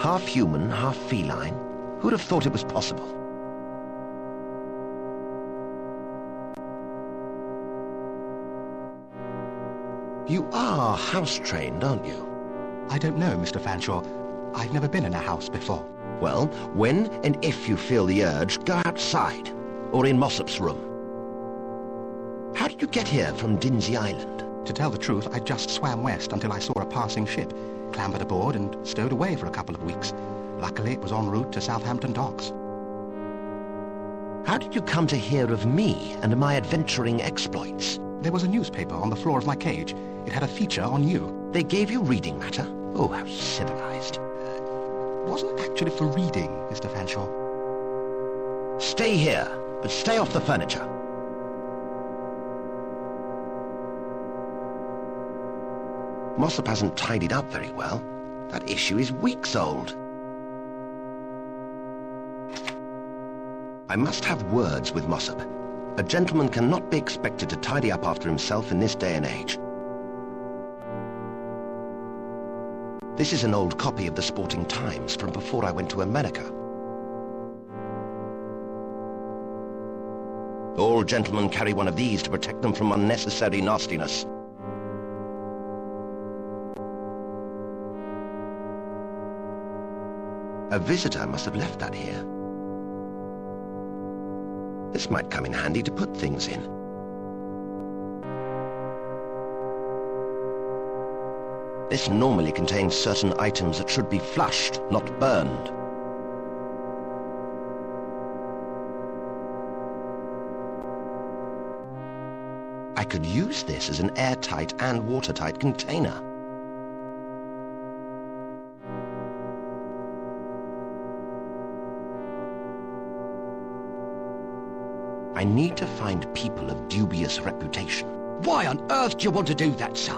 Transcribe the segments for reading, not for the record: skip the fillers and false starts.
Half human, half feline. Who'd have thought it was possible? You are house-trained, aren't you? I don't know, Mr. Fanshawe. I've never been in a house before. Well, when and if you feel the urge, go outside, or in Mossup's room. How did you get here from Dinsey Island? To tell the truth, I just swam west until I saw a passing ship, clambered aboard and stowed away for a couple of weeks. Luckily, it was en route to Southampton docks. How did you come to hear of me and my adventuring exploits? There was a newspaper on the floor of my cage. It had a feature on you. They gave you reading matter? Oh, how civilized. Wasn't actually for reading, Mr. Fanshawe. Stay here, but stay off the furniture. Mossup hasn't tidied up very well. That issue is weeks old. I must have words with Mossup. A gentleman cannot be expected to tidy up after himself in this day and age. This is an old copy of the Sporting Times from before I went to America. All gentlemen carry one of these to protect them from unnecessary nastiness. A visitor must have left that here. This might come in handy to put things in. This normally contains certain items that should be flushed, not burned. I could use this as an airtight and watertight container. I need to find people of dubious reputation. Why on earth do you want to do that, sir?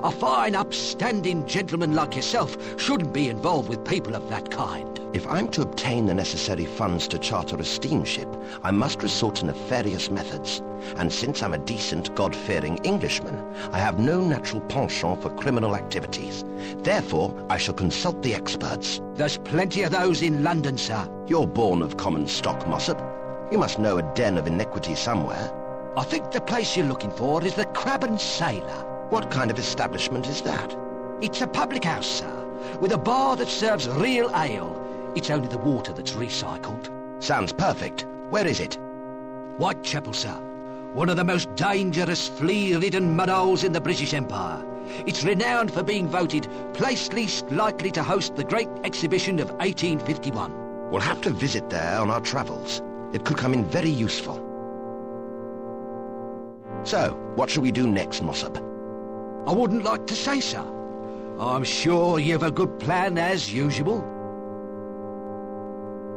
A fine, upstanding gentleman like yourself shouldn't be involved with people of that kind. If I'm to obtain the necessary funds to charter a steamship, I must resort to nefarious methods. And since I'm a decent, God-fearing Englishman, I have no natural penchant for criminal activities. Therefore, I shall consult the experts. There's plenty of those in London, sir. You're born of common stock, Mossup. You must know a den of iniquity somewhere. I think the place you're looking for is the Crab and Sailor. What kind of establishment is that? It's a public house, sir, with a bar that serves real ale. It's only the water that's recycled. Sounds perfect. Where is it? Whitechapel, sir. One of the most dangerous, flea-ridden mudholes in the British Empire. It's renowned for being voted place least likely to host the Great Exhibition of 1851. We'll have to visit there on our travels. It could come in very useful. So, what shall we do next, Mossup? I wouldn't like to say, sir. I'm sure you've a good plan as usual.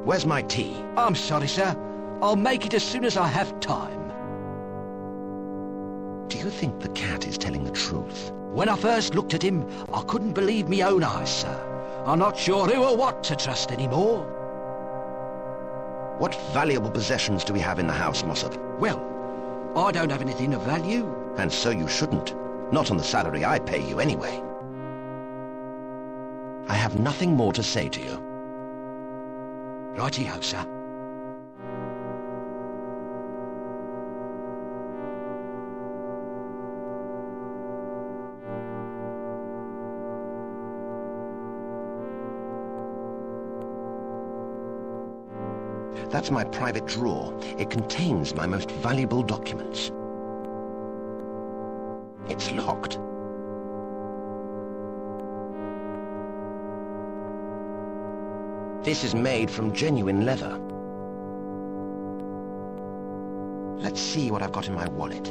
Where's my tea? I'm sorry, sir. I'll make it as soon as I have time. Do you think the cat is telling the truth? When I first looked at him, I couldn't believe me own eyes, sir. I'm not sure who or what to trust anymore. What valuable possessions do we have in the house, Mossup? Well, I don't have anything of value. And so you shouldn't. Not on the salary I pay you anyway. I have nothing more to say to you. Righty-ho, sir. That's my private drawer. It contains my most valuable documents. It's locked. This is made from genuine leather. Let's see what I've got in my wallet.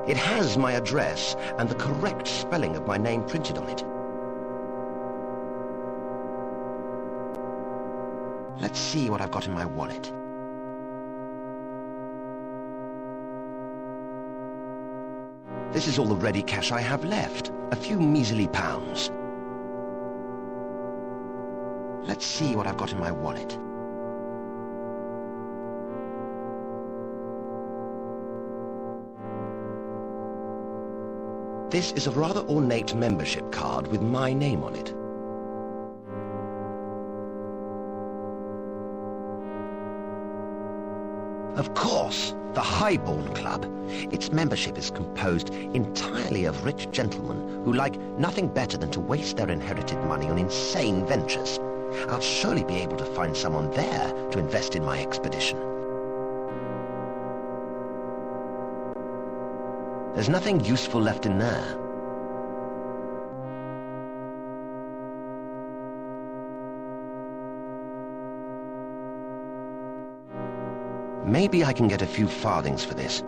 It has my address and the correct spelling of my name printed on it. Let's see what I've got in my wallet. This is all the ready cash I have left. A few measly pounds. Let's see what I've got in my wallet. This is a rather ornate membership card with my name on it. Of course, the Highborn Club. Its membership is composed entirely of rich gentlemen who like nothing better than to waste their inherited money on insane ventures. I'll surely be able to find someone there to invest in my expedition. There's nothing useful left in there. Maybe I can get a few farthings for this.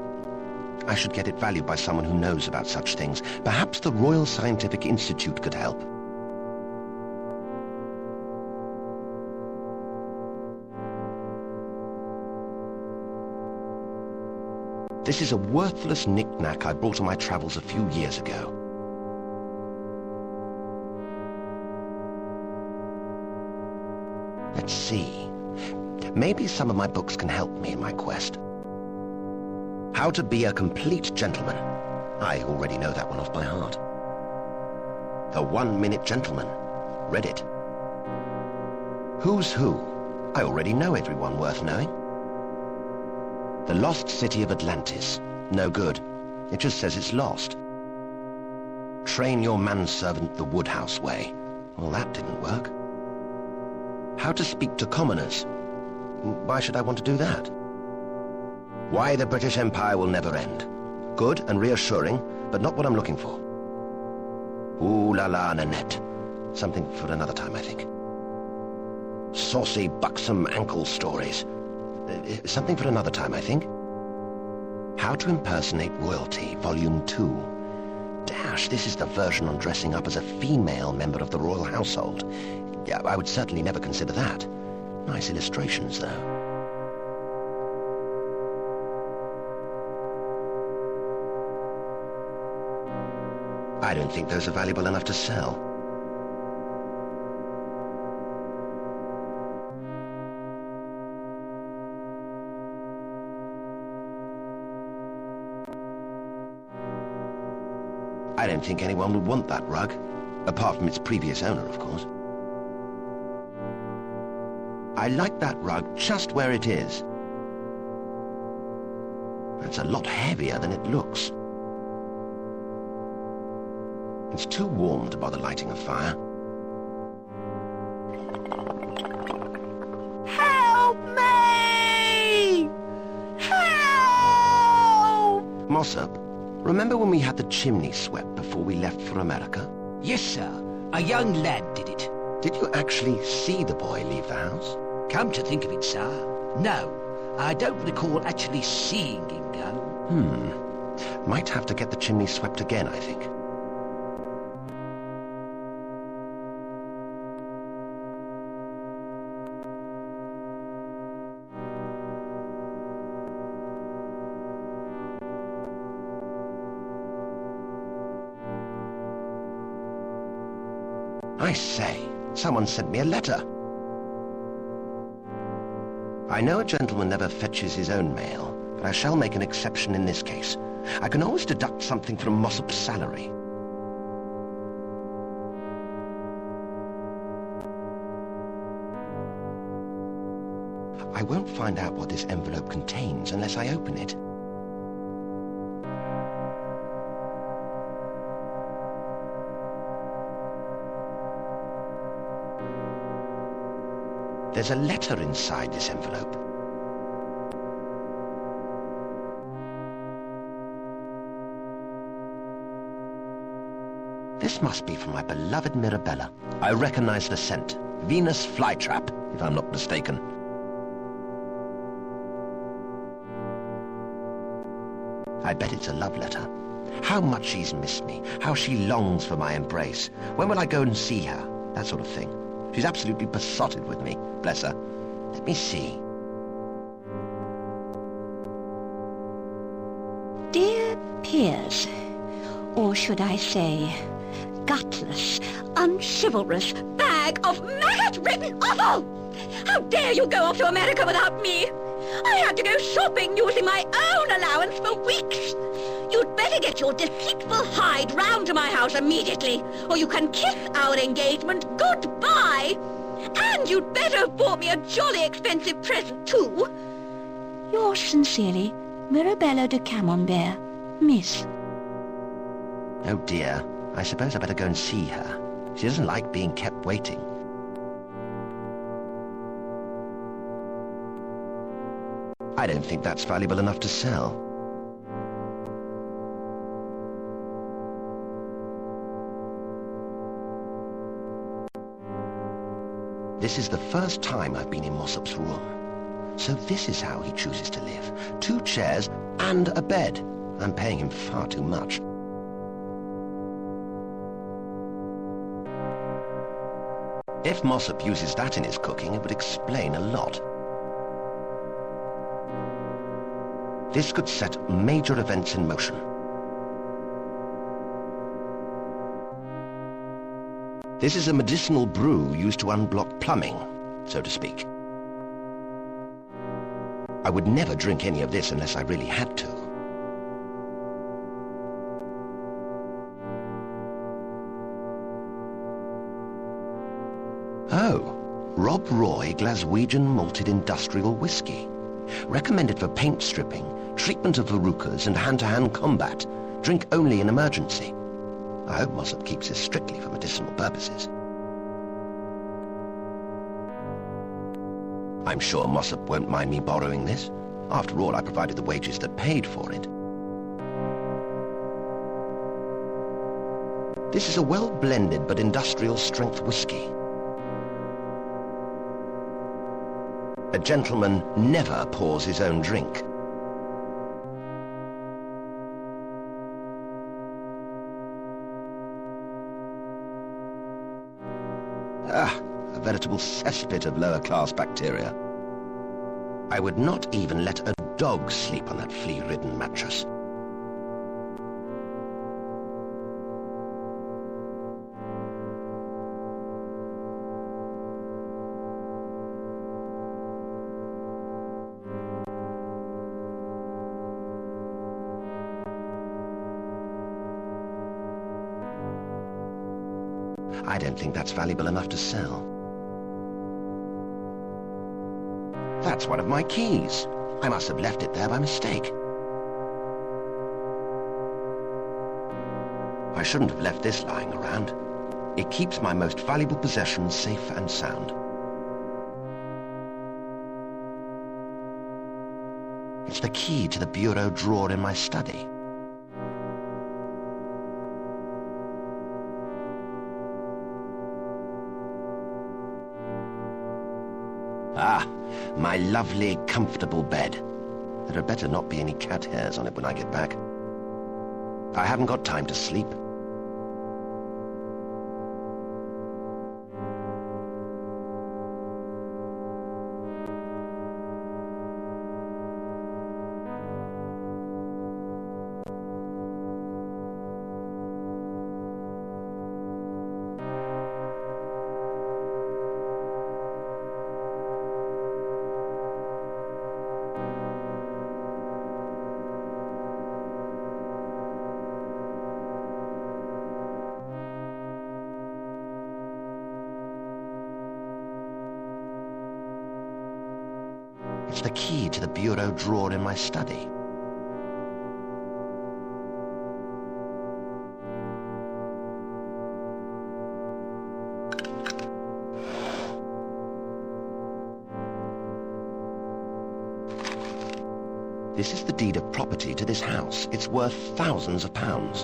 I should get it valued by someone who knows about such things. Perhaps the Royal Scientific Institute could help. This is a worthless knick-knack I bought on my travels a few years ago. Let's see. Maybe some of my books can help me in my quest. How to Be a Complete Gentleman. I already know that one off by heart. The 1 Minute Gentleman. Read it. Who's Who. I already know everyone worth knowing. The Lost City of Atlantis. No good. It just says it's lost. Train Your Manservant the Woodhouse Way. Well, that didn't work. How to Speak to Commoners. Why should I want to do that? Why the British Empire Will Never End. Good and reassuring, but not what I'm looking for. Ooh la la, Nanette. Something for another time, I think. Saucy, buxom ankle stories. Something for another time, I think. How to Impersonate Royalty, Volume 2. Dash, this is the version on dressing up as a female member of the royal household. Yeah, I would certainly never consider that. Nice illustrations, though. I don't think those are valuable enough to sell. I don't think anyone would want that rug, apart from its previous owner, of course. I like that rug just where it is. It's a lot heavier than it looks. It's too warm to bother lighting a fire. Help me! Help! Mossup, remember when we had the chimney swept before we left for America? Yes, sir. A young lad did it. Did you actually see the boy leave the house? Come to think of it, sir. No, I don't recall actually seeing him go. Might have to get the chimney swept again, I think. I say, someone sent me a letter. I know a gentleman never fetches his own mail, but I shall make an exception in this case. I can always deduct something from Mossup's salary. I won't find out what this envelope contains unless I open it. There's a letter inside this envelope. This must be from my beloved Mirabella. I recognize the scent. Venus flytrap, if I'm not mistaken. I bet it's a love letter. How much she's missed me. How she longs for my embrace. When will I go and see her? That sort of thing. She's absolutely besotted with me, bless her. Let me see. Dear Piers, or should I say, gutless, unchivalrous bag of maggot-ridden offal! How dare you go off to America without me? I had to go shopping using my own allowance for weeks. You'd better get your deceitful hide round to my house immediately, or you can kiss our engagement goodbye. And you'd better have bought me a jolly expensive present, too. Yours sincerely, Mirabella de Camembert, Miss. Oh dear, I suppose I better go and see her. She doesn't like being kept waiting. I don't think that's valuable enough to sell. This is the first time I've been in Mossup's room. So this is how he chooses to live. 2 chairs and a bed. I'm paying him far too much. If Mossup uses that in his cooking, it would explain a lot. This could set major events in motion. This is a medicinal brew used to unblock plumbing, so to speak. I would never drink any of this unless I really had to. Oh, Rob Roy Glaswegian Malted Industrial Whiskey. Recommended for paint stripping, treatment of verrucas and hand-to-hand combat. Drink only in emergency. I hope Mossup keeps this strictly for medicinal purposes. I'm sure Mossup won't mind me borrowing this. After all, I provided the wages that paid for it. This is a well-blended but industrial-strength whiskey. A gentleman never pours his own drink. A veritable cesspit of lower-class bacteria. I would not even let a dog sleep on that flea-ridden mattress. I don't think that's valuable enough to sell. That's one of my keys. I must have left it there by mistake. I shouldn't have left this lying around. It keeps my most valuable possessions safe and sound. It's the key to the bureau drawer in my study. Ah, my lovely, comfortable bed. There had better not be any cat hairs on it when I get back. I haven't got time to sleep. It's the key to the bureau drawer in my study. This is the deed of property to this house. It's worth thousands of pounds.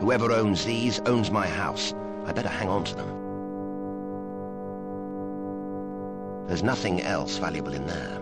Whoever owns these owns my house. I better hang on to them. There's nothing else valuable in there.